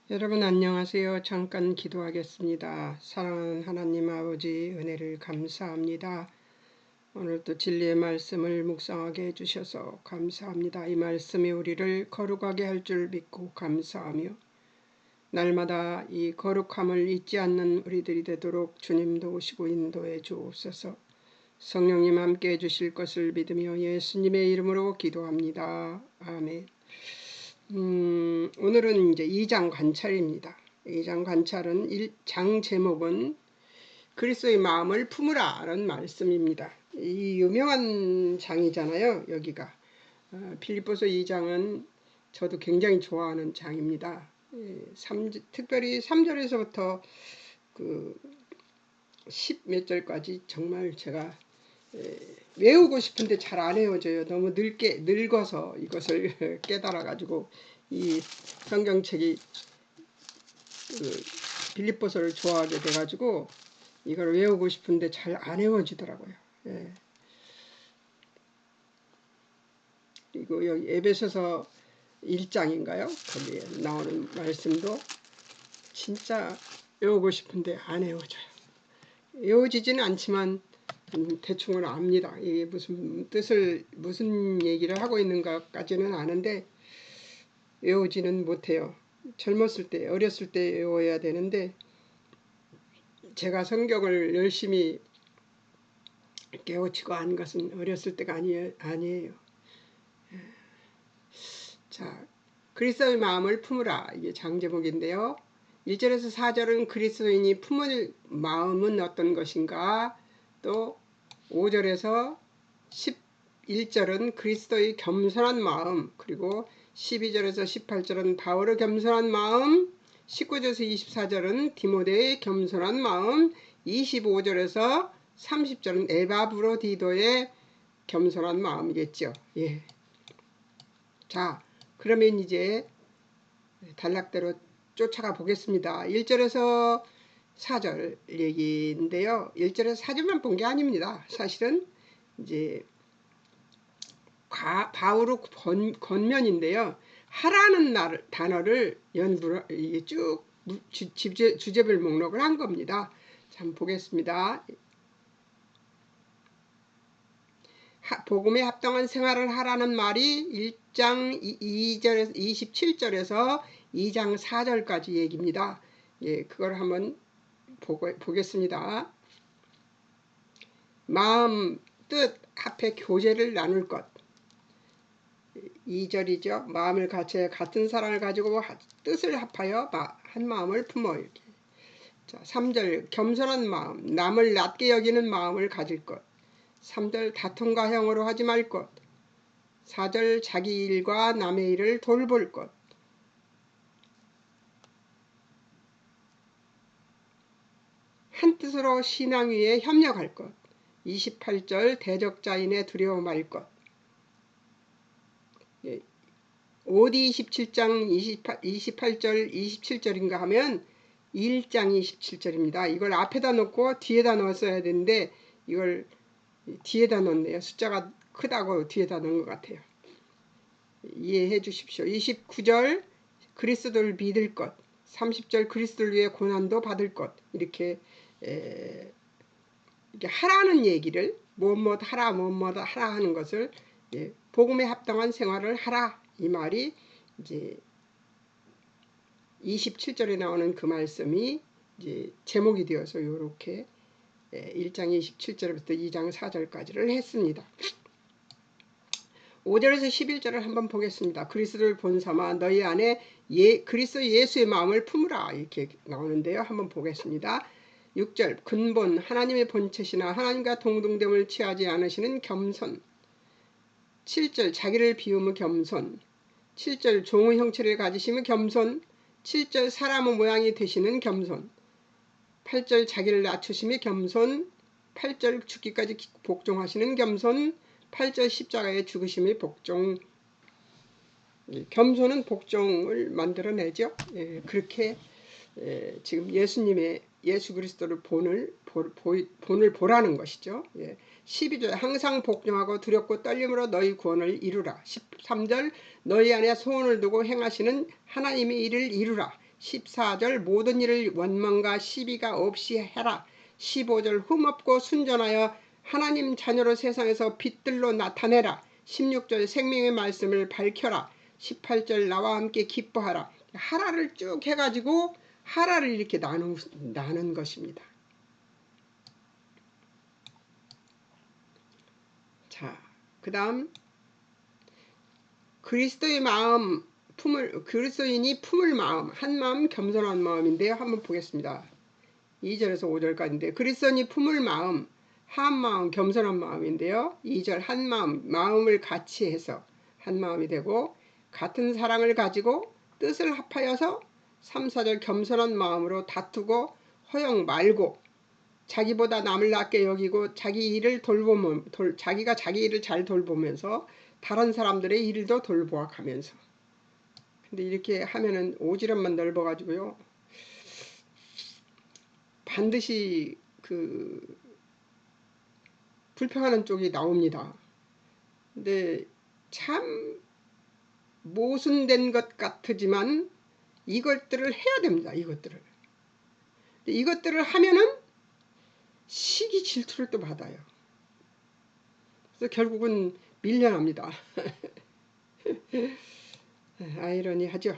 여러분 안녕하세요. 잠깐 기도하겠습니다. 사랑하는 하나님 아버지 은혜를 감사합니다. 오늘도 진리의 말씀을 묵상하게 해주셔서 감사합니다. 이 말씀이 우리를 거룩하게 할 줄 믿고 감사하며 날마다 이 거룩함을 잊지 않는 우리들이 되도록 주님 도우시고 인도해 주옵소서. 성령님 함께 해주실 것을 믿으며 예수님의 이름으로 기도합니다. 아멘. 오늘은 이제 2장 관찰입니다. 2장 관찰은 장 제목은 그리스도의 마음을 품으라 라는 말씀입니다. 이 유명한 장이잖아요. 여기가 빌립보서 2장은 저도 굉장히 좋아하는 장입니다. 특별히 3절에서부터 그 10 몇 절까지 정말 제가 외우고 싶은데 잘 안 외워져요. 너무 늙어서 이것을 깨달아 가지고 이 성경책이 빌립보서를 좋아하게 돼 가지고 이걸 외우고 싶은데 잘 안 외워지더라고요. 예. 그리고 여기 에베소서 1장인가요? 거기에 나오는 말씀도 진짜 외우고 싶은데 안 외워져요. 외워지지는 않지만 대충은 압니다. 이게 무슨 얘기를 하고 있는가까지는 아는데 외우지는 못해요. 젊었을 때, 어렸을 때 외워야 되는데 제가 성경을 열심히 깨우치고 한 것은 어렸을 때가 아니에요. 자, 그리스도의 마음을 품으라. 이게 장제목인데요. 1절에서 4절은 그리스도인이 품을 마음은 어떤 것인가? 또 5절에서 11절은 그리스도의 겸손한 마음, 그리고 12절에서 18절은 바울의 겸손한 마음, 19절에서 24절은 디모데의 겸손한 마음, 25절에서 30절은 에바브로디도의 겸손한 마음이겠죠. 예. 자, 그러면 이제 단락대로 쫓아가 보겠습니다. 1절에서 4절 얘기인데요. 1절에서 4절만 본 게 아닙니다. 사실은 이제 바울의 권면인데요. 하라는 단어를 쭉 주제별 목록을 한 겁니다. 자, 한번 보겠습니다. 복음에 합당한 생활을 하라는 말이 1장 2절에서 27절에서 2장 4절까지 얘기입니다. 예, 그걸 한번 보겠습니다. 마음, 뜻, 합해 교제를 나눌 것. 2절이죠. 마음을 같은 사랑을 가지고 뜻을 합하여 한 마음을 품어. 이렇게. 자, 3절 겸손한 마음, 남을 낮게 여기는 마음을 가질 것. 3절 다툼과 형으로 하지 말 것. 4절 자기 일과 남의 일을 돌볼 것. 한 뜻으로 신앙 위에 협력할 것. 28절 대적자인의 두려워 말 것. OD 27장 28절 27절인가 하면 1장 27절입니다. 이걸 앞에다 놓고 뒤에다 넣었어야 되는데 이걸 뒤에다 넣었네요. 숫자가 크다고 뒤에다 넣은 것 같아요. 이해해 주십시오. 29절 그리스도를 믿을 것, 30절 그리스도를 위해 고난도 받을 것. 이렇게 하라는 얘기를 무엇 하라 하는 것을 복음에 합당한 생활을 하라, 이 말이 이제 27절에 나오는 그 말씀이 이제 제목이 되어서 이렇게 1장 27절부터 2장 4절까지를 했습니다. 5절에서 11절을 한번 보겠습니다. 그리스도를 본삼아 너희 안에 그리스도 예수의 마음을 품으라, 이렇게 나오는데요. 한번 보겠습니다. 6절 근본 하나님의 본체시나 하나님과 동등됨을 취하지 않으시는 겸손. 7절 자기를 비우며 겸손. 7절 종의 형체를 가지시며 겸손. 7절 사람의 모양이 되시는 겸손. 8절 자기를 낮추시며 겸손. 8절 죽기까지 복종하시는 겸손. 8절 십자가에 죽으심의 복종. 겸손은 복종을 만들어내죠. 그렇게 지금 예수 그리스도를 본을 보라는 것이죠. 12절 항상 복종하고 두렵고 떨림으로 너희 구원을 이루라. 13절 너희 안에 소원을 두고 행하시는 하나님의 일을 이루라. 14절 모든 일을 원망과 시비가 없이 해라. 15절 흠없고 순전하여 하나님 자녀로 세상에서 빛들로 나타내라. 16절 생명의 말씀을 밝혀라. 18절 나와 함께 기뻐하라. 하라를 쭉 해가지고 하라를 이렇게 나눈 것입니다. 자, 그 다음 그리스도인이 품을 마음, 한 마음 겸손한 마음인데요. 한번 보겠습니다. 2절에서 5절까지인데 그리스도인이 품을 마음, 한 마음 겸손한 마음인데요. 2절 한 마음을 같이 해서 한 마음이 되고 같은 사랑을 가지고 뜻을 합하여서 3, 4절 겸손한 마음으로 다투고 허영 말고 자기보다 남을 낮게 여기고 자기가 자기 일을 잘 돌보면서 다른 사람들의 일도 돌보아 가면서. 근데 이렇게 하면은 오지랖만 넓어가지고요. 반드시 불평하는 쪽이 나옵니다. 근데 참 모순된 것 같지만 이것들을 해야 됩니다. 이것들을 하면은 시기 질투를 또 받아요. 그래서 결국은 밀려납니다. 아이러니하죠.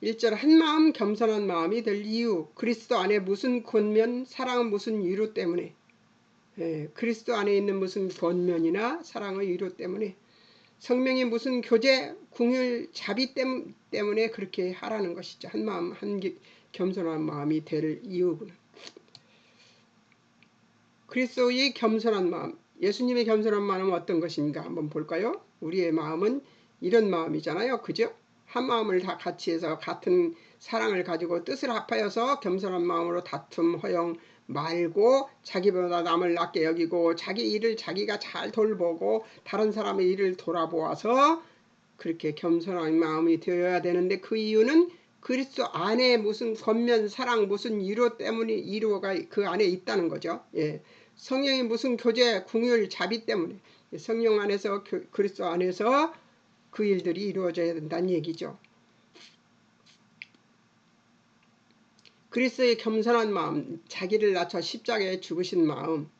1절 한마음 겸손한 마음이 될 이유 그리스도 안에 무슨 권면 사랑은 무슨 위로 때문에 그리스도 안에 있는 무슨 권면이나 사랑의 위로 때문에 성령이 무슨 교제 궁율 자비 때문에 그렇게 하라는 것이죠. 한마음 겸손한 마음이 될 이유는 그리스도의 겸손한 마음 예수님의 겸손한 마음은 어떤 것인가 한번 볼까요? 우리의 마음은 이런 마음이잖아요. 그죠? 한 마음을 다 같이 해서 같은 사랑을 가지고 뜻을 합하여서 겸손한 마음으로 다툼 허영 말고 자기보다 남을 낮게 여기고 자기 일을 자기가 잘 돌보고 다른 사람의 일을 돌아보아서 그렇게 겸손한 마음이 되어야 되는데 그 이유는 그리스도 안에 무슨 권면 사랑 무슨 위로 때문에 위로가 그 안에 있다는 거죠. 성령이 무슨 교제 궁율 자비 때문에 성령 안에서 그리스도 안에서 그 일들이 이루어져야 된다는 얘기죠. 그리스도의 겸손한 마음, 자기를 낮춰 십자가에 죽으신 마음.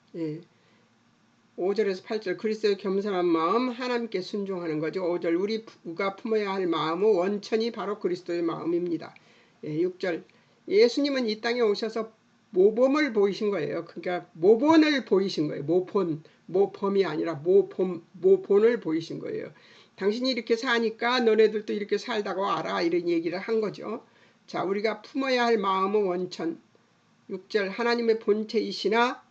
5절에서 8절 그리스도의 겸손한 마음 하나님께 순종하는 거죠. 5절 우리가 품어야 할 마음은 원천이 바로 그리스도의 마음입니다. 6절 예수님은 이 땅에 오셔서 모범을 보이신 거예요. 그러니까 모본을 보이신 거예요. 모범이 아니라 모본을 보이신 거예요. 당신이 이렇게 사니까 너네들도 이렇게 살다고 알아 이런 얘기를 한 거죠. 자, 우리가 품어야 할 마음은 원천 6절 하나님의 본체이시나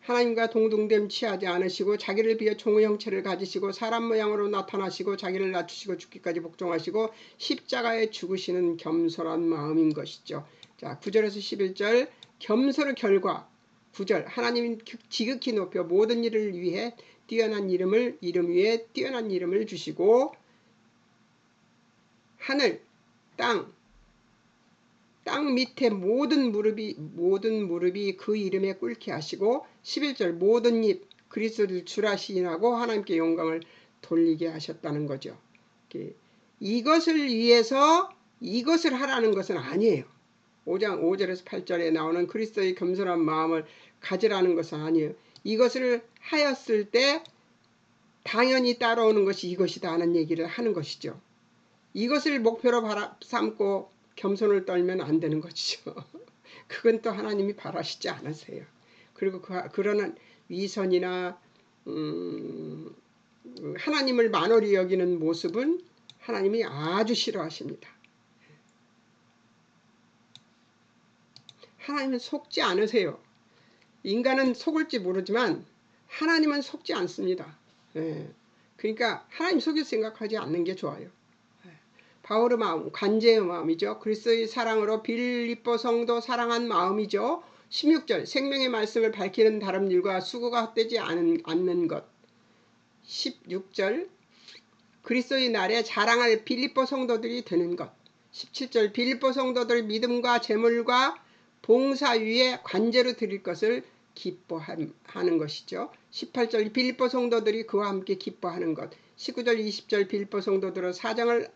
하나님과 동등됨 취하지 않으시고 자기를 비해 종의 형체를 가지시고 사람 모양으로 나타나시고 자기를 낮추시고 죽기까지 복종하시고 십자가에 죽으시는 겸손한 마음인 것이죠. 자, 9절에서 11절 겸손의 결과 9절 하나님이 지극히 높여 모든 일을 위해 뛰어난 이름 위에 뛰어난 이름을 주시고 하늘 땅 밑에 모든 무릎이 그 이름에 꿇게 하시고 11절 모든 입 그리스도를 주라시인하고 하나님께 영광을 돌리게 하셨다는 거죠. 이것을 위해서 이것을 하라는 것은 아니에요. 5장 5절에서 8절에 나오는 그리스도의 겸손한 마음을 가지라는 것은 아니에요. 이것을 하였을 때 당연히 따라오는 것이 이것이다 하는 얘기를 하는 것이죠. 이것을 목표로 삼고 겸손을 떨면 안 되는 것이죠. 그건 또 하나님이 바라시지 않으세요. 그리고 그러는 위선이나 하나님을 만홀히 여기는 모습은 하나님이 아주 싫어하십니다. 하나님은 속지 않으세요. 인간은 속을지 모르지만 하나님은 속지 않습니다. 그러니까 하나님 속일 생각하지 않는 게 좋아요. 바울의 마음, 관제의 마음이죠. 그리스도의 사랑으로 빌립보 성도 사랑한 마음이죠. 16절 생명의 말씀을 밝히는 다른 일과 수고가 헛되지 않는 것. 16절 그리스도의 날에 자랑할 빌립보 성도들이 되는 것. 17절 빌립보 성도들 믿음과 재물과 봉사 위에 관제로 드릴 것을 기뻐하는 것이죠. 18절 빌립보 성도들이 그와 함께 기뻐하는 것. 19절 20절 빌립보 성도들은 사정을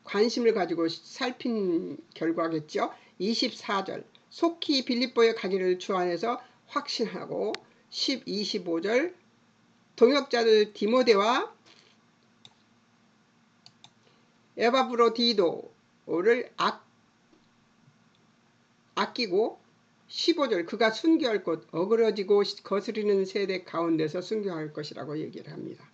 관심을 가지고 살핀 결과겠죠. 24절 속히 빌립보에 가기를 주 안에서 확신하고 25절 동역자들 디모데와 에바브로디도를 아끼고 15절 그가 순교할 것 어그러지고 거스리는 세대 가운데서 순교할 것이라고 얘기를 합니다.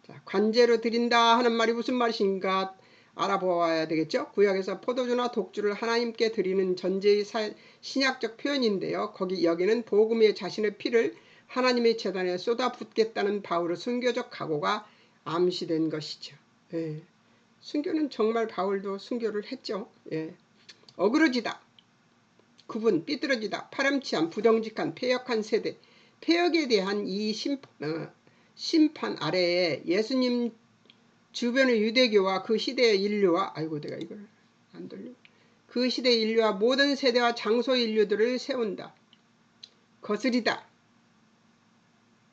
자, 관제로 드린다 하는 말이 무슨 말인가 알아보아야 되겠죠. 구약에서 포도주나 독주를 하나님께 드리는 전제의 신약적 표현인데요. 여기는 복음의 자신의 피를 하나님의 제단에 쏟아붓겠다는 바울의 순교적 각오가 암시된 것이죠. 예. 순교는 정말 바울도 순교를 했죠. 예. 어그러지다. 구분, 삐뚤어지다, 파렴치한, 부정직한, 패역한 세대, 패역에 대한 이 심판 아래에 예수님 주변의 유대교와 그 시대의 인류와 내가 이걸 안 돌려. 그 시대의 인류와 모든 세대와 장소의 인류들을 세운다. 거스리다.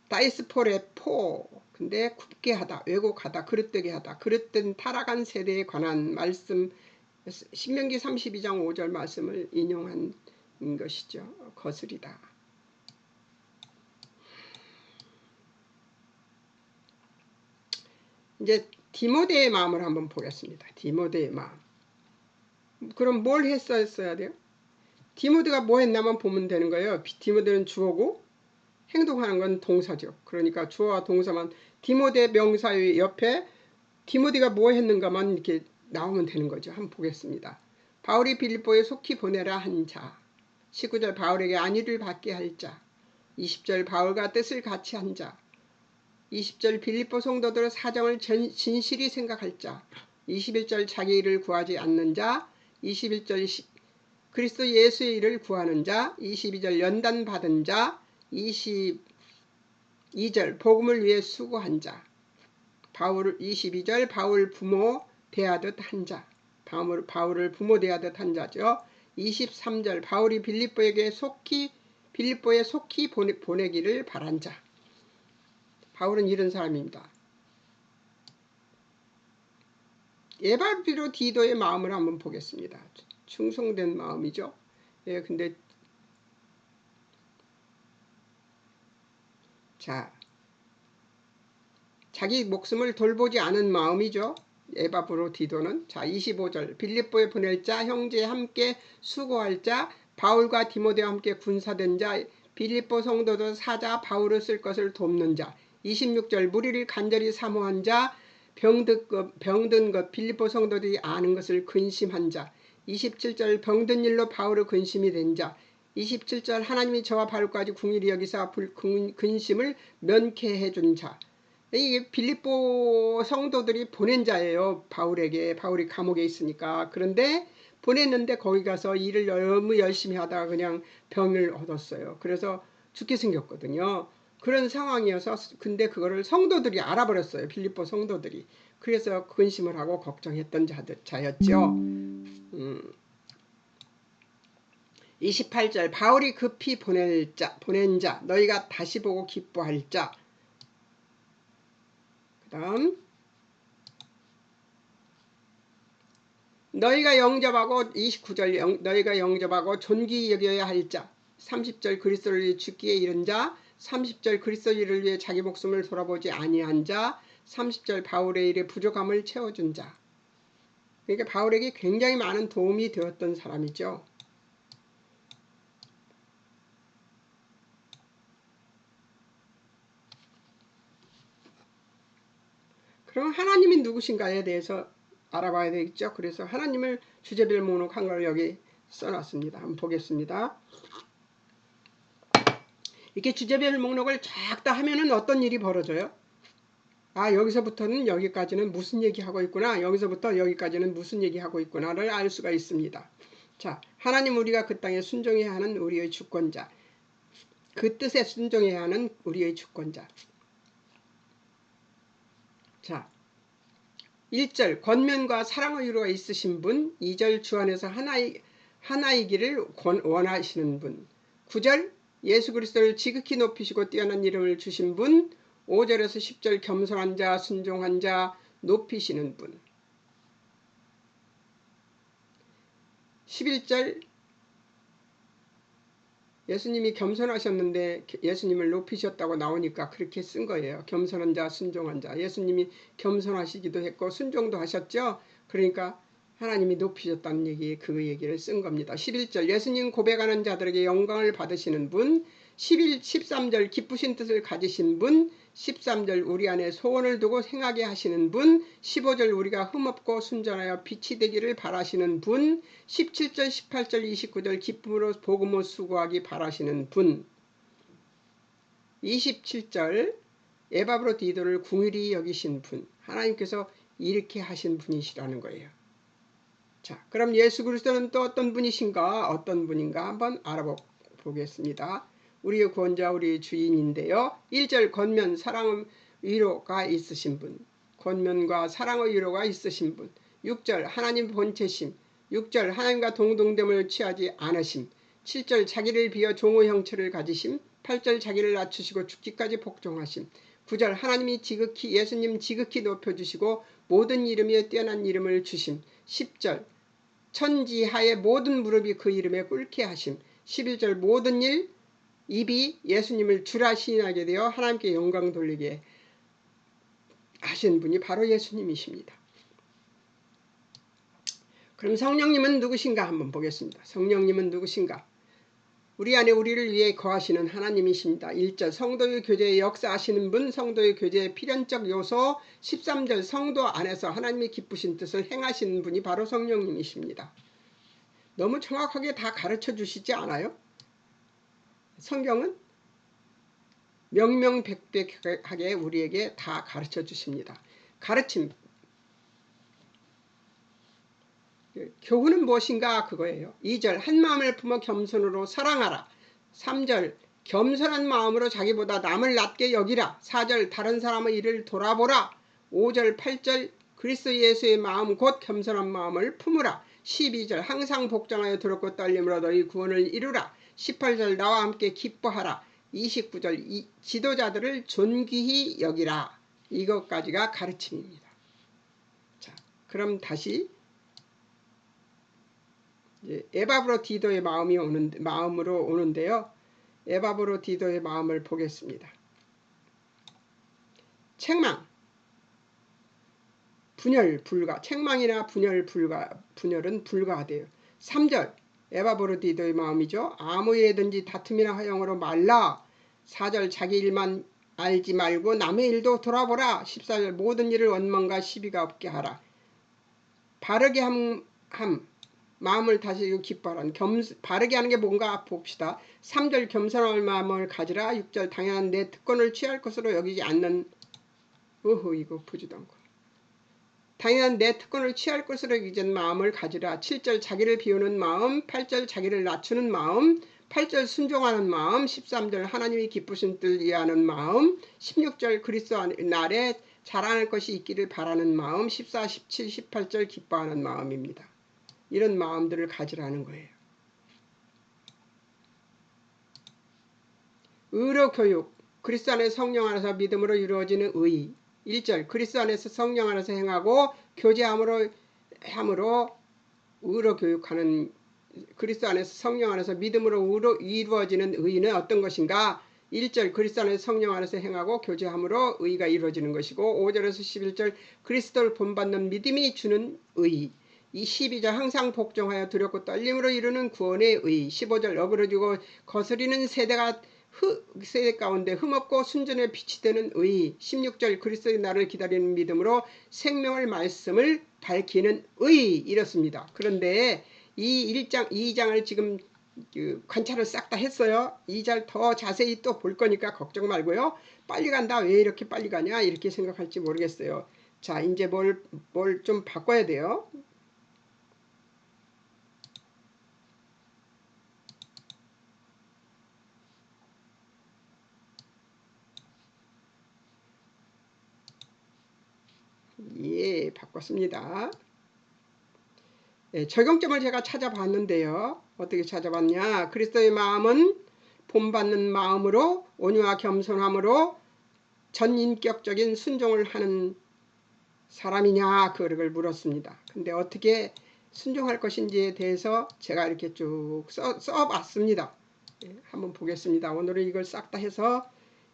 다이스포레 포. 근데 굽게 하다, 왜곡하다, 그릇되게 하다. 그릇된 타락한 세대에 관한 말씀 신명기 32장 5절 말씀을 인용한 것이죠. 거스리다. 이제 디모데의 마음을 한번 보겠습니다. 디모데의 마음. 그럼 뭘 했어야 돼요? 디모데가 뭐 했나만 보면 되는 거예요. 디모데는 주어고 행동하는 건 동사죠. 그러니까 주어와 동사만 디모데 명사의 옆에 디모데가 뭐 했는가만 이렇게 나오면 되는 거죠. 한번 보겠습니다. 바울이 빌립보에 속히 보내라 한 자. 19절 바울에게 안위를 받게 할 자. 20절 바울과 뜻을 같이 한 자. 20절 빌립보 성도들의 사정을 진실히 생각할 자. 21절 자기 일을 구하지 않는 자. 21절 그리스도 예수의 일을 구하는 자. 22절 연단 받은 자. 22절 복음을 위해 수고한 자. 22절 바울 부모 대하듯 한 자. 바울을 부모 대하듯 한 자죠. 23절 바울이 빌립보에 속히 보내기를 바란 자. 바울은 이런 사람입니다. 에바브로디도의 마음을 한번 보겠습니다. 충성된 마음이죠. 예, 근데 자, 자기 목숨을 돌보지 않은 마음이죠. 에바브로디도는. 자, 25절 빌립보에 보낼 자, 형제에 함께 수고할 자, 바울과 디모데와 함께 군사된 자, 빌립보 성도들 사자 바울을 쓸 것을 돕는 자. 26절 무리를 간절히 사모한 자, 병든 것 빌립보 성도들이 아는 것을 근심한 자. 27절 병든 일로 바울의 근심이 된 자. 27절 하나님이 저와 바울까지 궁일이 여기사 근심을 면케해 준 자. 이게 빌립보 성도들이 보낸 자예요. 바울에게. 바울이 감옥에 있으니까. 그런데 보냈는데 거기 가서 일을 너무 열심히 하다가 그냥 병을 얻었어요. 그래서 죽게 생겼거든요. 그런 상황이어서 근데 그거를 성도들이 알아버렸어요. 빌립보 성도들이. 그래서 근심을 하고 걱정했던 자였죠. 28절 바울이 급히 보낸 자 너희가 다시 보고 기뻐할 자. 그 다음 너희가 영접하고 29절 너희가 영접하고 존귀 여겨야 할 자. 30절 그리스도를 위해 죽기에 이른 자. 30절 그리스도 일을 위해 자기 목숨을 돌아보지 아니한 자. 30절 바울의 일에 부족함을 채워준 자. 그러니까 바울에게 굉장히 많은 도움이 되었던 사람이죠. 그럼 하나님이 누구신가에 대해서 알아봐야 되겠죠. 그래서 하나님을 주제별 목록한 걸 여기 써놨습니다. 한번 보겠습니다. 이렇게 주제별 목록을 쫙 다 하면은 어떤 일이 벌어져요? 아, 여기서부터는 여기까지는 무슨 얘기하고 있구나. 여기서부터 여기까지는 무슨 얘기하고 있구나를 알 수가 있습니다. 자, 하나님 우리가 그 땅에 순종해야 하는 우리의 주권자. 그 뜻에 순종해야 하는 우리의 주권자. 자, 1절 권면과 사랑의 유로가 있으신 분. 2절 주 안에서 하나이기를 원하시는 분. 9절 예수 그리스도를 지극히 높이시고 뛰어난 이름을 주신 분. 5절에서 10절 겸손한 자, 순종한 자, 높이시는 분. 11절 예수님이 겸손하셨는데 예수님을 높이셨다고 나오니까 그렇게 쓴 거예요. 겸손한 자, 순종한 자. 예수님이 겸손하시기도 했고 순종도 하셨죠. 그러니까 하나님이 높이셨다는 얘기, 그 얘기를 쓴 겁니다. 11절 예수님 고백하는 자들에게 영광을 받으시는 분, 13절 기쁘신 뜻을 가지신 분, 13절 우리 안에 소원을 두고 행하게 하시는 분, 15절 우리가 흠없고 순전하여 빛이 되기를 바라시는 분, 17절 18절 29절 기쁨으로 복음을 수고하기 바라시는 분, 27절 에바브로디도를 궁휼히 여기신 분, 하나님께서 이렇게 하신 분이시라는 거예요. 자, 그럼 예수 그리스도는 또 어떤 분이신가, 어떤 분인가 한번 알아보겠습니다. 우리의 구원자, 우리의 주인인데요. 1절 권면, 사랑, 위로가 있으신 분. 권면과 사랑의 위로가 있으신 분. 6절 하나님 본체심. 6절 하나님과 동등됨을 취하지 않으심. 7절 자기를 비어 종의 형체를 가지심. 8절 자기를 낮추시고 죽기까지 복종하심. 9절 하나님이 지극히 예수님 지극히 높여주시고 모든 이름에 뛰어난 이름을 주심. 10절 천지하의 모든 무릎이 그 이름에 꿇게 하심. 11절 모든 일 입이 예수님을 주라 시인하게 되어 하나님께 영광 돌리게 하신 분이 바로 예수님이십니다. 그럼 성령님은 누구신가 한번 보겠습니다. 성령님은 누구신가? 우리 안에 우리를 위해 거하시는 하나님이십니다. 1절 성도의 교제에 역사하시는 분, 성도의 교제의 필연적 요소. 13절 성도 안에서 하나님이 기쁘신 뜻을 행하시는 분이 바로 성령님이십니다. 너무 정확하게 다 가르쳐 주시지 않아요? 성경은 명명백백하게 우리에게 다 가르쳐 주십니다. 가르침, 교훈은 무엇인가 그거예요. 2절 한 마음을 품어 겸손으로 사랑하라. 3절 겸손한 마음으로 자기보다 남을 낮게 여기라. 4절 다른 사람의 일을 돌아보라. 5절 8절 그리스도 예수의 마음 곧 겸손한 마음을 품으라. 12절 항상 복종하여 두렵고 떨림으로 너희 구원을 이루라. 18절 나와 함께 기뻐하라. 29절 지도자들을 존귀히 여기라. 이것까지가 가르침입니다. 자, 그럼 다시 에바브로디도의 마음으로 오는데요. 에바브로디도의 마음을 보겠습니다. 책망, 분열 불가. 책망이나 분열은 불가하대요. 3절 에바브로디도의 마음이죠. 아무 일에든지 다툼이나 화형으로 말라. 4절 자기 일만 알지 말고 남의 일도 돌아보라. 14절 모든 일을 원망과 시비가 없게 하라. 바르게 함 마음을 다스리고 기뻐하라. 바르게 하는 게 뭔가 봅시다. 3절 겸손한 마음을 가지라. 6절 당연한 내 특권을 취할 것으로 여기지 않는 이거 보지도 않고 당연한 내 특권을 취할 것으로 여기지 않는 마음을 가지라. 7절 자기를 비우는 마음. 8절 자기를 낮추는 마음. 8절 순종하는 마음. 13절 하나님이 기쁘신 뜻을 이해하는 마음. 16절 그리스도 날에 자라날 것이 있기를 바라는 마음. 14, 17, 18절 기뻐하는 마음입니다. 이런 마음들을 가지라는 거예요. 의로 교육, 그리스도 안에서 성령 안에서 믿음으로 이루어지는 의. 1절 그리스도 안에서 성령 안에서 행하고 교제함으로 의로 교육하는, 그리스도 안에서 성령 안에서 믿음으로 이루어지는 의는 어떤 것인가? 1절 그리스도 안에서 성령 안에서 행하고 교제함으로 의가 이루어지는 것이고, 5절에서 11절 그리스도를 본받는 믿음이 주는 의. 이 12절 항상 복종하여 두렵고 떨림으로 이루는 구원의 의. 15절 어그러지고 거스리는 세대 가운데 흠없고 순전의 빛이 되는 의. 16절 그리스도의 날을 기다리는 믿음으로 생명의 말씀을 밝히는 의. 이렇습니다. 그런데 이 2장을 지금 관찰을 싹 다 했어요. 2장 더 자세히 또 볼 거니까 걱정 말고요. 빨리 간다, 왜 이렇게 빨리 가냐 이렇게 생각할지 모르겠어요. 자, 이제 뭘 좀 바꿔야 돼요. 예, 바꿨습니다. 예, 적용점을 제가 찾아봤는데요. 어떻게 찾아봤냐? 그리스도의 마음은 본받는 마음으로 온유와 겸손함으로 전인격적인 순종을 하는 사람이냐 그걸 물었습니다. 근데 어떻게 순종할 것인지에 대해서 제가 이렇게 쭉 써봤습니다. 한번 보겠습니다. 오늘은 이걸 싹 다 해서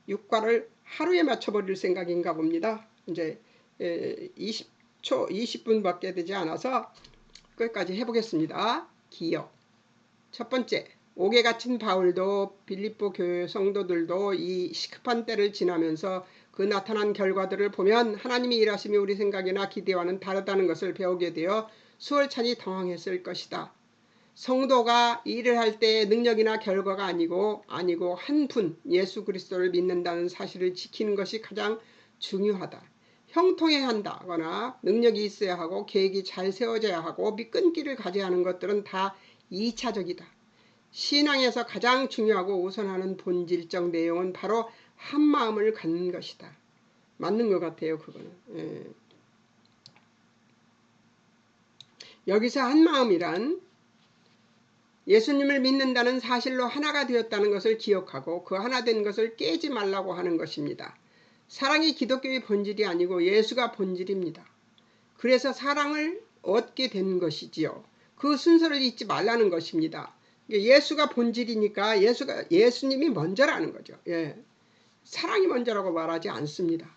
육과를 하루에 맞춰버릴 생각인가 봅니다. 이제 20분밖에 되지 않아서 끝까지 해보겠습니다. 기억. 첫 번째, 옥에 갇힌 바울도 빌립보 교회 성도들도 이 시급한 때를 지나면서 그 나타난 결과들을 보면 하나님이 일하심이 우리 생각이나 기대와는 다르다는 것을 배우게 되어 수월찬이 당황했을 것이다. 성도가 일을 할 때 능력이나 결과가 아니고 한 분 예수 그리스도를 믿는다는 사실을 지키는 것이 가장 중요하다. 형통해야 한다거나 능력이 있어야 하고 계획이 잘 세워져야 하고 미끈기를 가져야 하는 것들은 다 2차적이다. 신앙에서 가장 중요하고 우선하는 본질적 내용은 바로 한마음을 갖는 것이다. 맞는 것 같아요. 그거는. 여기서 한마음이란 예수님을 믿는다는 사실로 하나가 되었다는 것을 기억하고 그 하나 된 것을 깨지 말라고 하는 것입니다. 사랑이 기독교의 본질이 아니고 예수가 본질입니다. 그래서 사랑을 얻게 된 것이지요. 그 순서를 잊지 말라는 것입니다. 예수가 본질이니까 예수님이 먼저라는 거죠. 사랑이 먼저라고 말하지 않습니다.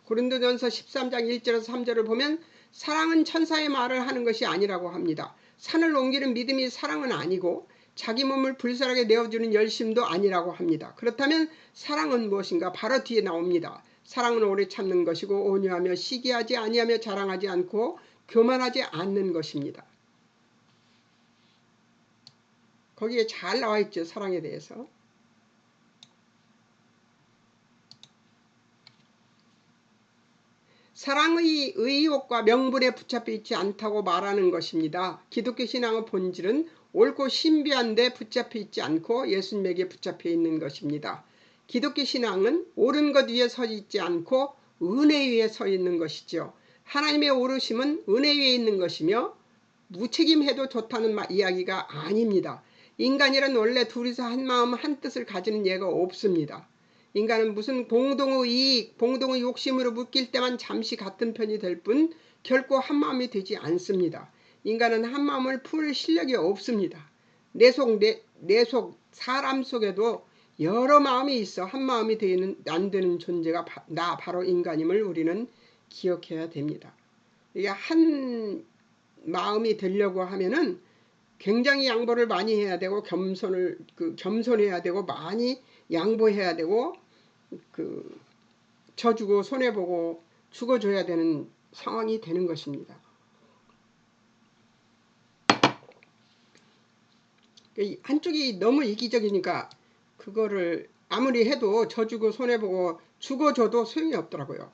고린도전서 13장 1절에서 3절을 보면 사랑은 천사의 말을 하는 것이 아니라고 합니다. 산을 옮기는 믿음이 사랑은 아니고 자기 몸을 불살하게 내어주는 열심도 아니라고 합니다. 그렇다면 사랑은 무엇인가? 바로 뒤에 나옵니다. 사랑은 오래 참는 것이고 온유하며 시기하지 아니하며 자랑하지 않고 교만하지 않는 것입니다. 거기에 잘 나와 있죠. 사랑에 대해서. 사랑의 의욕과 명분에 붙잡혀 있지 않다고 말하는 것입니다. 기독교 신앙의 본질은 옳고 신비한 데 붙잡혀 있지 않고 예수님에게 붙잡혀 있는 것입니다. 기독교 신앙은 옳은 것 위에 서 있지 않고 은혜 위에 서 있는 것이죠. 하나님의 오르심은 은혜 위에 있는 것이며 무책임해도 좋다는 이야기가 아닙니다. 인간이란 원래 둘이서 한 마음 한 뜻을 가지는 예가 없습니다. 인간은 무슨 공동의 이익, 공동의 욕심으로 묶일 때만 잠시 같은 편이 될 뿐 결코 한마음이 되지 않습니다. 인간은 한마음을 풀 실력이 없습니다. 내 속 사람 속에도 여러 마음이 있어 한마음이 안 되는 존재가 바로 인간임을 우리는 기억해야 됩니다. 이게 한 마음이 되려고 하면은 굉장히 양보를 많이 해야 되고 겸손해야 되고 많이 양보해야 되고 져주고 손해보고 죽어줘야 되는 상황이 되는 것입니다. 한쪽이 너무 이기적이니까 그거를 아무리 해도 져주고 손해보고 죽어줘도 소용이 없더라고요.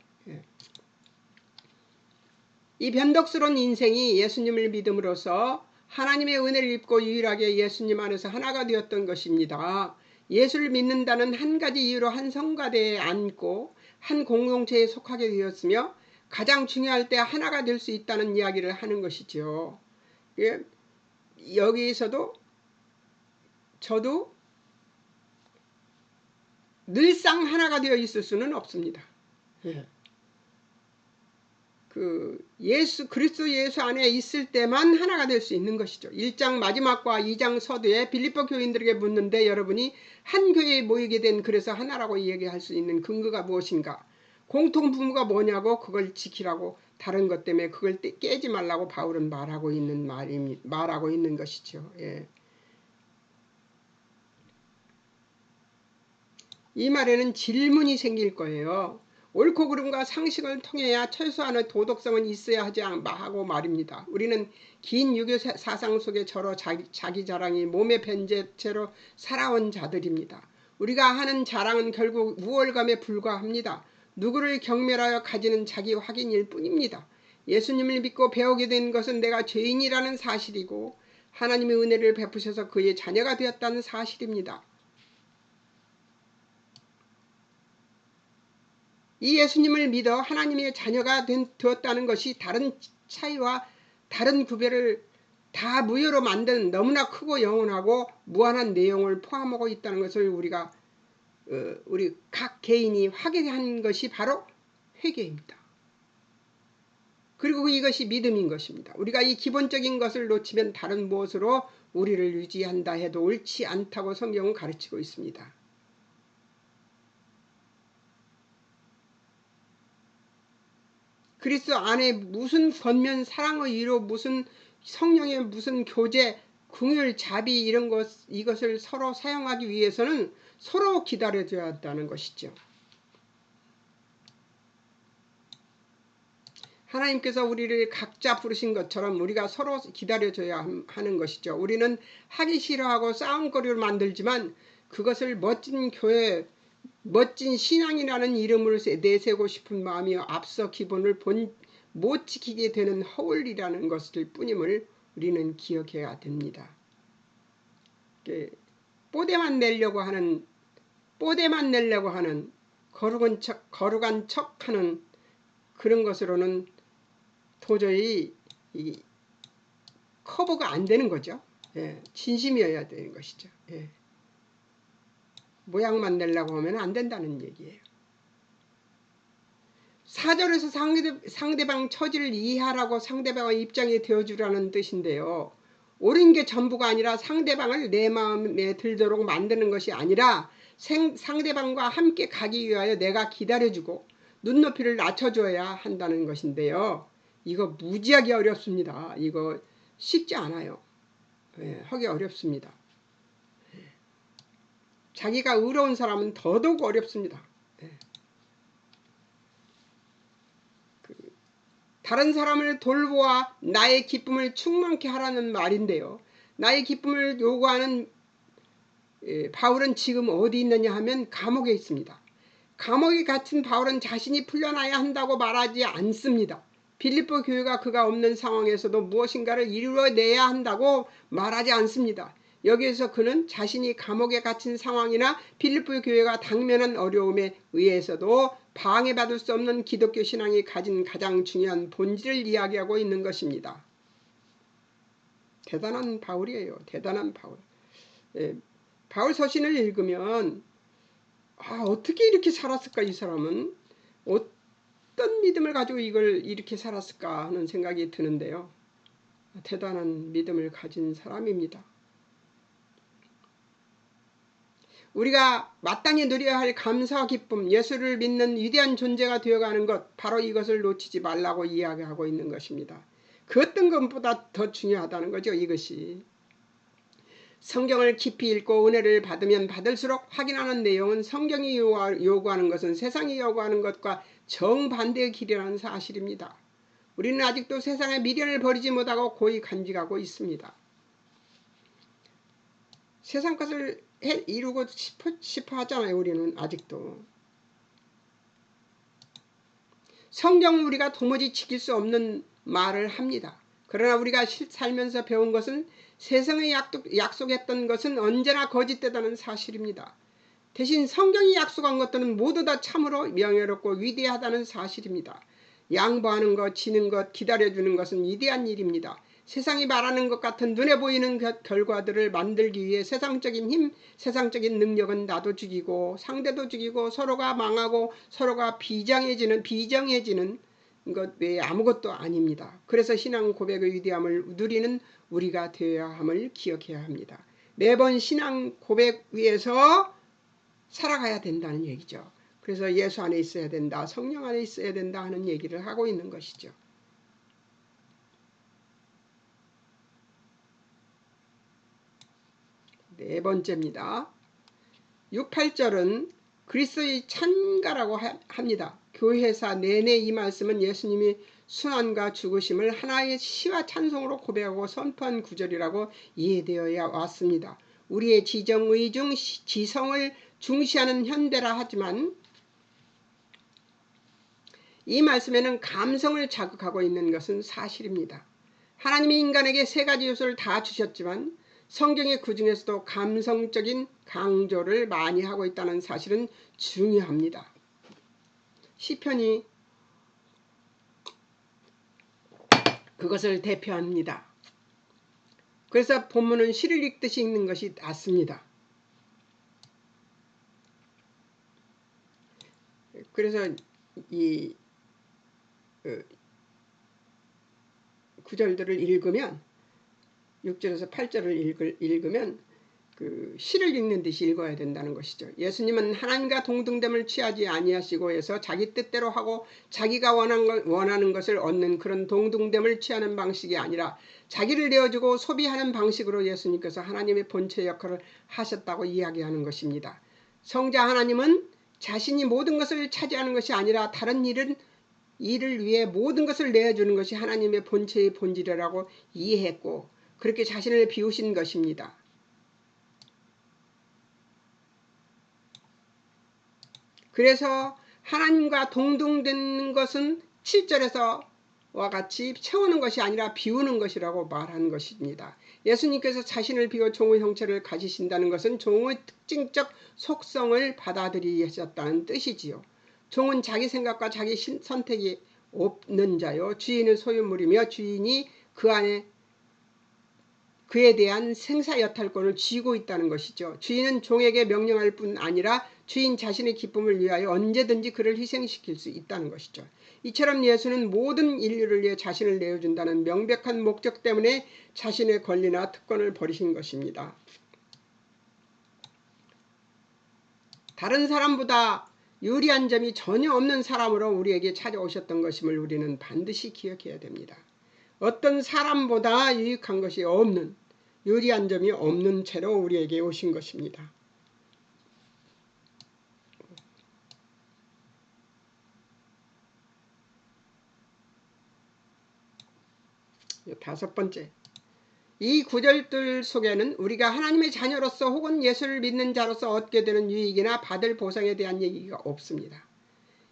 이 변덕스러운 인생이 예수님을 믿음으로써 하나님의 은혜를 입고 유일하게 예수님 안에서 하나가 되었던 것입니다. 예수를 믿는다는 한 가지 이유로 한 성가대에 앉고 한 공동체에 속하게 되었으며 가장 중요할 때 하나가 될 수 있다는 이야기를 하는 것이죠. 여기에서도 저도 늘상 하나가 되어 있을 수는 없습니다. 그리스도 예수 안에 있을 때만 하나가 될 수 있는 것이죠. 1장 마지막과 2장 서두에 빌립보 교인들에게 묻는데 여러분이 한 교회에 모이게 된 그래서 하나라고 얘기할 수 있는 근거가 무엇인가? 공통 분모가 뭐냐고 그걸 지키라고 다른 것 때문에 그걸 깨지 말라고 바울은 말하고 있는 것이죠. 이 말에는 질문이 생길 거예요. 옳고 그름과 상식을 통해야 최소한의 도덕성은 있어야 하지 하고 말입니다. 우리는 긴 유교 사상 속에 절어 자기 자랑이 몸에 밴 채로 살아온 자들입니다. 우리가 하는 자랑은 결국 우월감에 불과합니다. 누구를 경멸하여 가지는 자기 확인일 뿐입니다. 예수님을 믿고 배우게 된 것은 내가 죄인이라는 사실이고 하나님의 은혜를 베푸셔서 그의 자녀가 되었다는 사실입니다. 이 예수님을 믿어 하나님의 자녀가 되었다는 것이 다른 차이와 다른 구별을 다 무효로 만든 너무나 크고 영원하고 무한한 내용을 포함하고 있다는 것을 우리 각 개인이 확인한 것이 바로 회개입니다. 그리고 이것이 믿음인 것입니다. 우리가 이 기본적인 것을 놓치면 다른 무엇으로 우리를 유지한다 해도 옳지 않다고 성경은 가르치고 있습니다. 그리스도 안에 무슨 권면, 사랑의 위로, 무슨 성령의 무슨 교제, 긍휼, 자비 이런 것, 이것을 서로 사용하기 위해서는 서로 기다려줘야 한다는 것이죠. 하나님께서 우리를 각자 부르신 것처럼 우리가 서로 기다려줘야 하는 것이죠. 우리는 하기 싫어하고 싸움거리를 만들지만 그것을 멋진 교회, 멋진 신앙이라는 이름을 내세우고 싶은 마음이 앞서 기본을 못 지키게 되는 허울이라는 것일 뿐임을 우리는 기억해야 됩니다. 뽀대만 내려고 하는 거룩한 척하는 그런 것으로는 도저히 커버가 안 되는 거죠. 예, 진심이어야 되는 것이죠. 예. 모양만 내려고 하면 안 된다는 얘기예요. 4절에서 상대방 처지를 이해하라고 상대방의 입장이 되어주라는 뜻인데요. 옳은 게 전부가 아니라 상대방을 내 마음에 들도록 만드는 것이 아니라 상대방과 함께 가기 위하여 내가 기다려주고 눈높이를 낮춰줘야 한다는 것인데요. 이거 무지하게 어렵습니다. 이거 쉽지 않아요. 예, 하기 어렵습니다. 자기가 의로운 사람은 더더욱 어렵습니다. 예. 다른 사람을 돌보아 나의 기쁨을 충만케 하라는 말인데요. 나의 기쁨을 요구하는 바울은 지금 어디 있느냐 하면 감옥에 있습니다. 감옥에 갇힌 바울은 자신이 풀려나야 한다고 말하지 않습니다. 빌립보 교회가 그가 없는 상황에서도 무엇인가를 이루어내야 한다고 말하지 않습니다. 여기에서 그는 자신이 감옥에 갇힌 상황이나 빌립보 교회가 당면한 어려움에 의해서도 방해받을 수 없는 기독교 신앙이 가진 가장 중요한 본질을 이야기하고 있는 것입니다. 대단한 바울이에요. 대단한 바울. 바울 서신을 읽으면 어떻게 이렇게 살았을까 이 사람은? 어떤 믿음을 가지고 이걸 이렇게 살았을까 하는 생각이 드는데요. 대단한 믿음을 가진 사람입니다. 우리가 마땅히 누려야 할 감사와 기쁨, 예수를 믿는 위대한 존재가 되어가는 것, 바로 이것을 놓치지 말라고 이야기하고 있는 것입니다. 그 어떤 것보다 더 중요하다는 거죠. 이것이. 성경을 깊이 읽고 은혜를 받으면 받을수록 확인하는 내용은 성경이 요구하는 것은 세상이 요구하는 것과 정반대의 길이라는 사실입니다. 우리는 아직도 세상의 미련을 버리지 못하고 고이 간직하고 있습니다. 세상 것을 이루고 싶어 하잖아요. 우리는 아직도. 성경은 우리가 도무지 지킬 수 없는 말을 합니다. 그러나 우리가 살면서 배운 것은 세상에 약속했던 것은 언제나 거짓되다는 사실입니다. 대신 성경이 약속한 것들은 모두 다 참으로 명예롭고 위대하다는 사실입니다. 양보하는 것, 지는 것, 기다려주는 것은 위대한 일입니다. 세상이 말하는 것 같은 눈에 보이는 결과들을 만들기 위해 세상적인 힘, 세상적인 능력은 나도 죽이고 상대도 죽이고 서로가 망하고 서로가 비정해지는 것 외에 아무것도 아닙니다. 그래서 신앙 고백의 위대함을 누리는 우리가 되어야 함을 기억해야 합니다. 매번 신앙 고백 위에서 살아가야 된다는 얘기죠. 그래서 예수 안에 있어야 된다, 성령 안에 있어야 된다 하는 얘기를 하고 있는 것이죠. 네 번째입니다. 6, 8절은 그리스도의 찬가라고 합니다. 교회사 내내 이 말씀은 예수님이 순환과 죽으심을 하나의 시와 찬송으로 고백하고 선포한 구절이라고 이해되어야 왔습니다. 우리의 지정의 중 지성을 중시하는 현대라 하지만 이 말씀에는 감성을 자극하고 있는 것은 사실입니다. 하나님이 인간에게 세 가지 요소를 다 주셨지만 성경의 그 중에서도 감성적인 강조를 많이 하고 있다는 사실은 중요합니다. 시편이 그것을 대표합니다. 그래서 본문은 시를 읽듯이 읽는 것이 낫습니다. 그래서 구절들을 읽으면 6절에서 8절을 읽으면 그 시를 읽는 듯이 읽어야 된다는 것이죠. 예수님은 하나님과 동등됨을 취하지 아니하시고 해서 자기 뜻대로 하고 자기가 원하는 것을 얻는 그런 동등됨을 취하는 방식이 아니라 자기를 내어주고 소비하는 방식으로 예수님께서 하나님의 본체 역할을 하셨다고 이야기하는 것입니다. 성자 하나님은 자신이 모든 것을 차지하는 것이 아니라 다른 일을 위해 모든 것을 내어주는 것이 하나님의 본체의 본질이라고 이해했고 그렇게 자신을 비우신 것입니다. 그래서 하나님과 동등된 것은 7절에서와 같이 채우는 것이 아니라 비우는 것이라고 말하는 것입니다. 예수님께서 자신을 비워 종의 형체를 가지신다는 것은 종의 특징적 속성을 받아들이셨다는 뜻이지요. 종은 자기 생각과 자기 선택이 없는 자요. 주인은 소유물이며 주인이 그에 대한 생사 여탈권을 쥐고 있다는 것이죠. 주인은 종에게 명령할 뿐 아니라 주인 자신의 기쁨을 위하여 언제든지 그를 희생시킬 수 있다는 것이죠. 이처럼 예수는 모든 인류를 위해 자신을 내어준다는 명백한 목적 때문에 자신의 권리나 특권을 버리신 것입니다. 다른 사람보다 유리한 점이 전혀 없는 사람으로 우리에게 찾아오셨던 것임을 우리는 반드시 기억해야 됩니다. 어떤 사람보다 유익한 것이 없는, 유리한 점이 없는 채로 우리에게 오신 것입니다. 다섯 번째, 이 구절들 속에는 우리가 하나님의 자녀로서 혹은 예수를 믿는 자로서 얻게 되는 유익이나 받을 보상에 대한 얘기가 없습니다.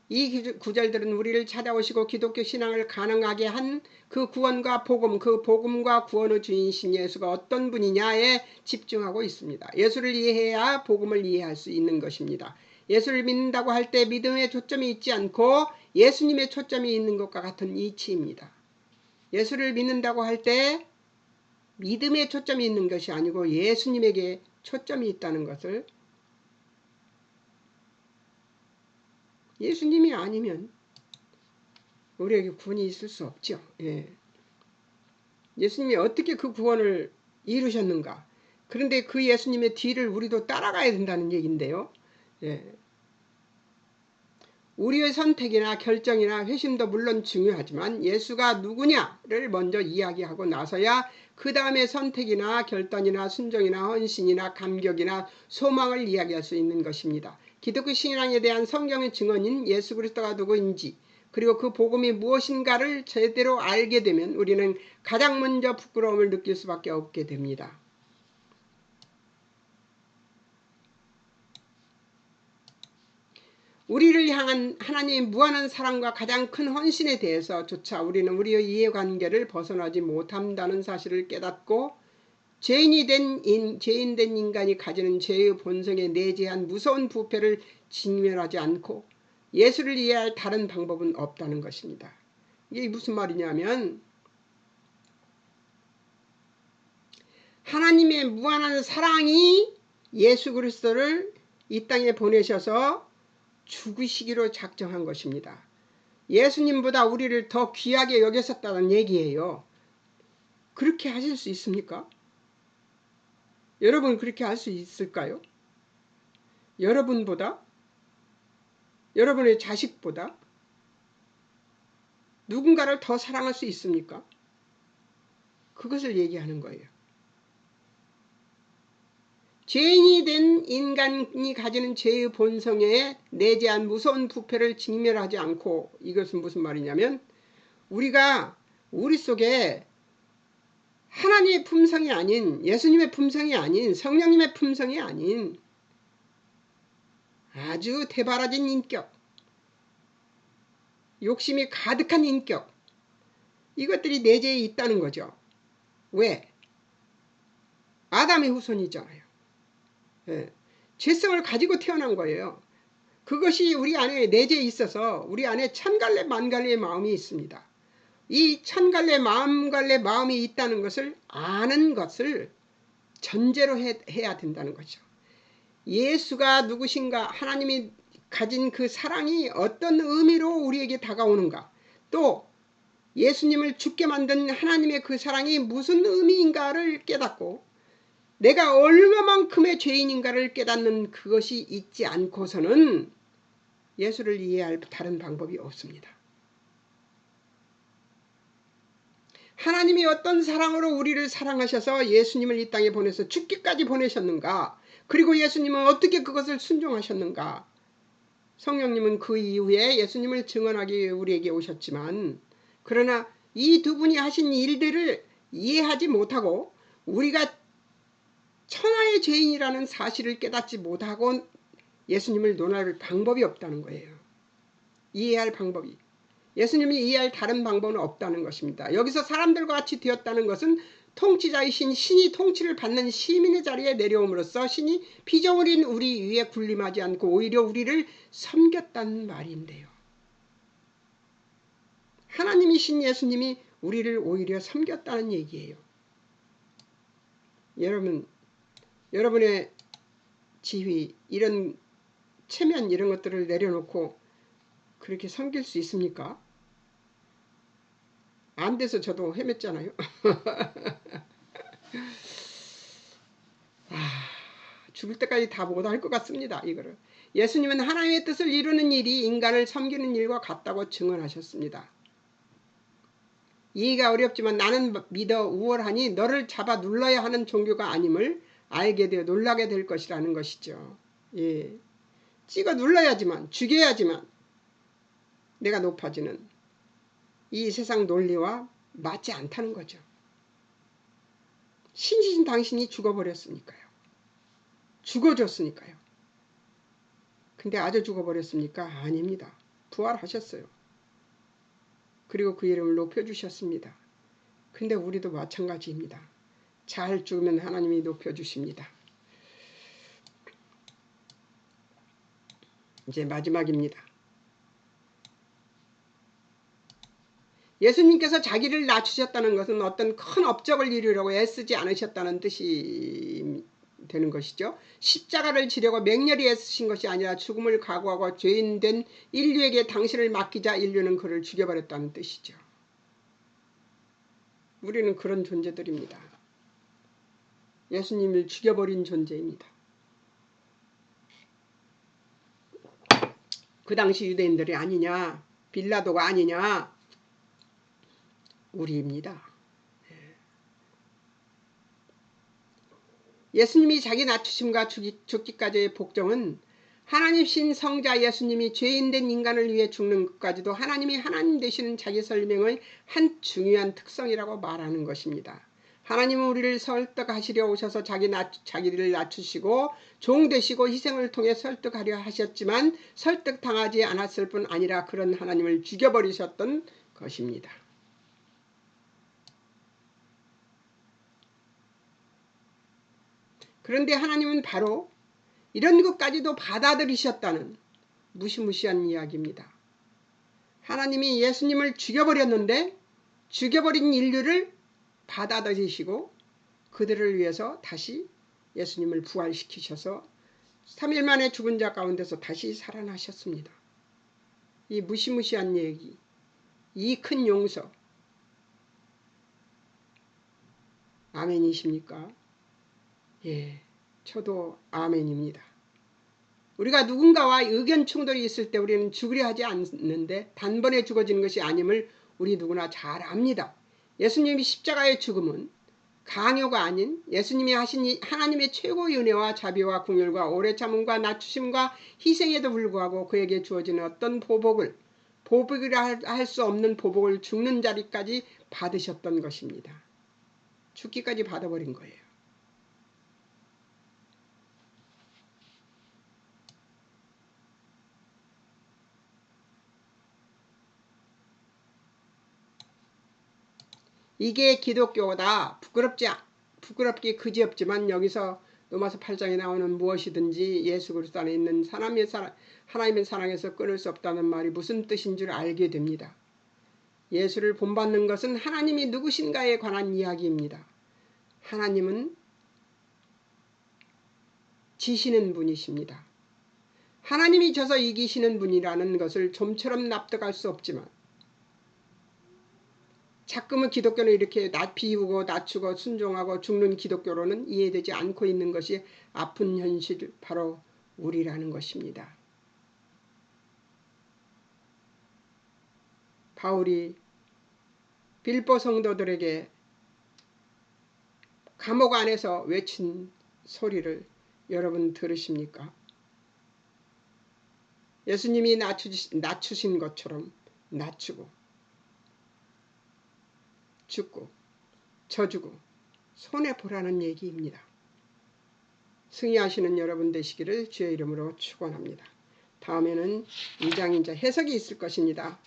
이 구절들은 우리를 찾아오시고 기독교 신앙을 가능하게 한 그 구원과 복음, 그 복음과 구원의 주인이신 예수가 어떤 분이냐에 집중하고 있습니다. 예수를 이해해야 복음을 이해할 수 있는 것입니다. 예수를 믿는다고 할 때 믿음에 초점이 있지 않고 예수님의 초점이 있는 것과 같은 이치입니다. 예수를 믿는다고 할 때 믿음에 초점이 있는 것이 아니고 예수님에게 초점이 있다는 것을, 예수님이 아니면 우리에게 구원이 있을 수 없죠. 예수님이 어떻게 그 구원을 이루셨는가. 그런데 그 예수님의 뒤를 우리도 따라가야 된다는 얘기인데요. 우리의 선택이나 결정이나 회심도 물론 중요하지만 예수가 누구냐를 먼저 이야기하고 나서야 그 다음에 선택이나 결단이나 순종이나 헌신이나 감격이나 소망을 이야기할 수 있는 것입니다. 기독교 신앙에 대한 성경의 증언인 예수 그리스도가 누구인지 그리고 그 복음이 무엇인가를 제대로 알게 되면 우리는 가장 먼저 부끄러움을 느낄 수밖에 없게 됩니다. 우리를 향한 하나님의 무한한 사랑과 가장 큰 헌신에 대해서조차 우리는 우리의 이해관계를 벗어나지 못한다는 사실을 깨닫고 죄인 된 인간이 가지는 죄의 본성에 내재한 무서운 부패를 직면하지 않고 예수를 이해할 다른 방법은 없다는 것입니다. 이게 무슨 말이냐면 하나님의 무한한 사랑이 예수 그리스도를 이 땅에 보내셔서 죽으시기로 작정한 것입니다. 예수님보다 우리를 더 귀하게 여겼었다는 얘기예요. 그렇게 하실 수 있습니까? 여러분 그렇게 할 수 있을까요? 여러분보다? 여러분의 자식보다? 누군가를 더 사랑할 수 있습니까? 그것을 얘기하는 거예요. 죄인이 된 인간이 가지는 죄의 본성에 내재한 무서운 부패를 직면하지 않고, 이것은 무슨 말이냐면 우리가 우리 속에 하나님의 품성이 아닌, 예수님의 품성이 아닌, 성령님의 품성이 아닌 아주 대바라진 인격, 욕심이 가득한 인격, 이것들이 내재해 있다는 거죠. 왜? 아담의 후손이잖아요. 죄성을 가지고 태어난 거예요. 그것이 우리 안에 내재해 있어서 우리 안에 천갈래 만갈래의 마음이 있습니다. 이 천갈래 만갈래 마음이 있다는 것을 아는 것을 전제로 해야 된다는 거죠. 예수가 누구신가, 하나님이 가진 그 사랑이 어떤 의미로 우리에게 다가오는가, 또 예수님을 죽게 만든 하나님의 그 사랑이 무슨 의미인가를 깨닫고 내가 얼마만큼의 죄인인가를 깨닫는 그것이 있지 않고서는 예수를 이해할 다른 방법이 없습니다. 하나님이 어떤 사랑으로 우리를 사랑하셔서 예수님을 이 땅에 보내서 죽기까지 보내셨는가? 그리고 예수님은 어떻게 그것을 순종하셨는가? 성령님은 그 이후에 예수님을 증언하기 위해 우리에게 오셨지만 그러나 이 두 분이 하신 일들을 이해하지 못하고 우리가 천하의 죄인이라는 사실을 깨닫지 못하고 예수님을 논할 방법이 없다는 거예요. 이해할 방법이. 예수님이 이해할 다른 방법은 없다는 것입니다. 여기서 사람들과 같이 되었다는 것은 통치자이신 신이 통치를 받는 시민의 자리에 내려옴으로써 신이 피조물인 우리 위에 군림하지 않고 오히려 우리를 섬겼다는 말인데요. 하나님이신 예수님이 우리를 오히려 섬겼다는 얘기예요. 여러분의 지위, 이런 체면 이런 것들을 내려놓고 그렇게 섬길 수 있습니까? 안 돼서 저도 헤맸잖아요. 죽을 때까지 다 못할 것 같습니다. 이거를. 예수님은 하나님의 뜻을 이루는 일이 인간을 섬기는 일과 같다고 증언하셨습니다. 이해가 어렵지만 나는 믿어 우월하니 너를 잡아 눌러야 하는 종교가 아님을 알게 되어 놀라게 될 것이라는 것이죠. 예. 찍어 눌러야지만, 죽여야지만 내가 높아지는 이 세상 논리와 맞지 않다는 거죠. 신이신 당신이 죽어버렸으니까요. 죽어줬으니까요. 근데 아주 죽어버렸습니까? 아닙니다. 부활하셨어요. 그리고 그 이름을 높여주셨습니다. 근데 우리도 마찬가지입니다. 잘 죽으면 하나님이 높여주십니다. 이제 마지막입니다. 예수님께서 자기를 낮추셨다는 것은 어떤 큰 업적을 이루려고 애쓰지 않으셨다는 뜻이 되는 것이죠. 십자가를 지려고 맹렬히 애쓰신 것이 아니라 죽음을 각오하고 죄인된 인류에게 당신을 맡기자 인류는 그를 죽여버렸다는 뜻이죠. 우리는 그런 존재들입니다. 예수님을 죽여버린 존재입니다. 그 당시 유대인들이 아니냐, 빌라도가 아니냐, 우리입니다. 예수님이 자기 낮추심과 죽기까지의 복종은 하나님신 성자 예수님이 죄인된 인간을 위해 죽는 것까지도 하나님이 하나님 되시는 자기 설명의 한 중요한 특성이라고 말하는 것입니다. 하나님은 우리를 설득하시려 오셔서 자기를 낮추시고 종 되시고 희생을 통해 설득하려 하셨지만 설득당하지 않았을 뿐 아니라 그런 하나님을 죽여버리셨던 것입니다. 그런데 하나님은 바로 이런 것까지도 받아들이셨다는 무시무시한 이야기입니다. 하나님이 예수님을 죽여버렸는데 죽여버린 인류를 받아들이시고 그들을 위해서 다시 예수님을 부활시키셔서 3일 만에 죽은 자 가운데서 다시 살아나셨습니다. 이 무시무시한 얘기, 이 큰 용서, 아멘이십니까? 예, 저도 아멘입니다. 우리가 누군가와 의견 충돌이 있을 때 우리는 죽으려 하지 않는데 단번에 죽어지는 것이 아님을 우리 누구나 잘 압니다. 예수님이 십자가의 죽음은 강요가 아닌 예수님이 하신 하나님의 최고의 은혜와 자비와 긍휼과 오래 참음과 낮추심과 희생에도 불구하고 그에게 주어지는 어떤 보복이라 할 수 없는 보복을 죽는 자리까지 받으셨던 것입니다. 죽기까지 받아버린 거예요. 이게 기독교다. 부끄럽기 그지없지만 여기서 로마서 8장에 나오는 무엇이든지 예수 그리스도 안에 있는 하나님의 사랑에서 끊을 수 없다는 말이 무슨 뜻인 줄 알게 됩니다. 예수를 본받는 것은 하나님이 누구신가에 관한 이야기입니다. 하나님은 지시는 분이십니다. 하나님이 져서 이기시는 분이라는 것을 좀처럼 납득할 수 없지만 자꾸만 기독교는 이렇게 비우고 낮추고 순종하고 죽는 기독교로는 이해되지 않고 있는 것이 아픈 현실 바로 우리라는 것입니다. 바울이 빌보 성도들에게 감옥 안에서 외친 소리를 여러분 들으십니까? 예수님이 낮추신 것처럼 낮추고 죽고 져주고 손해보라는 얘기입니다. 승리하시는 여러분 되시기를 주의 이름으로 축원합니다. 다음에는 2장 이제 해석이 있을 것입니다.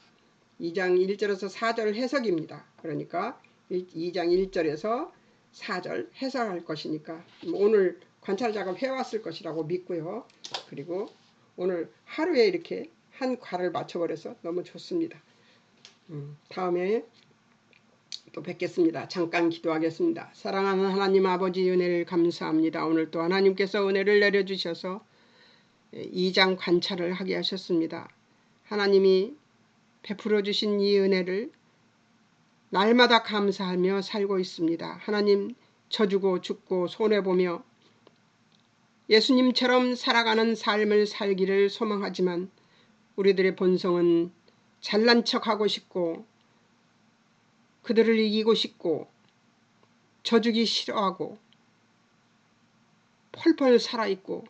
2장 1절에서 4절 해석입니다. 그러니까 2장 1절에서 4절 해석할 것이니까 오늘 관찰 작업 해왔을 것이라고 믿고요. 그리고 오늘 하루에 이렇게 한 과를 맞춰버려서 너무 좋습니다. 다음에 또 뵙겠습니다. 잠깐 기도하겠습니다. 사랑하는 하나님 아버지 은혜를 감사합니다. 오늘 또 하나님께서 은혜를 내려주셔서 2장 관찰을 하게 하셨습니다. 하나님이 베풀어 주신 이 은혜를 날마다 감사하며 살고 있습니다. 하나님 져주고 죽고 손해보며 예수님처럼 살아가는 삶을 살기를 소망하지만 우리들의 본성은 잘난 척하고 싶고 그들을 이기고 싶고 져주기 싫어하고 펄펄 살아있고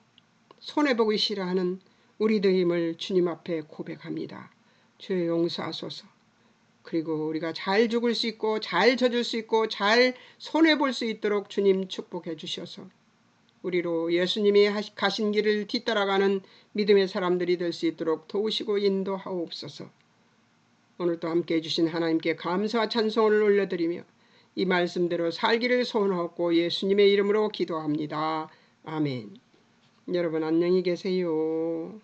손해보기 싫어하는 우리들임을 주님 앞에 고백합니다. 주여 용서하소서. 그리고 우리가 잘 죽을 수 있고 잘 져줄 수 있고 잘 손해볼 수 있도록 주님 축복해 주셔서 우리로 예수님이 가신 길을 뒤따라가는 믿음의 사람들이 될 수 있도록 도우시고 인도하옵소서. 오늘도 함께해 주신 하나님께 감사와 찬송을 올려드리며 이 말씀대로 살기를 소원하고 예수님의 이름으로 기도합니다. 아멘. 여러분 안녕히 계세요.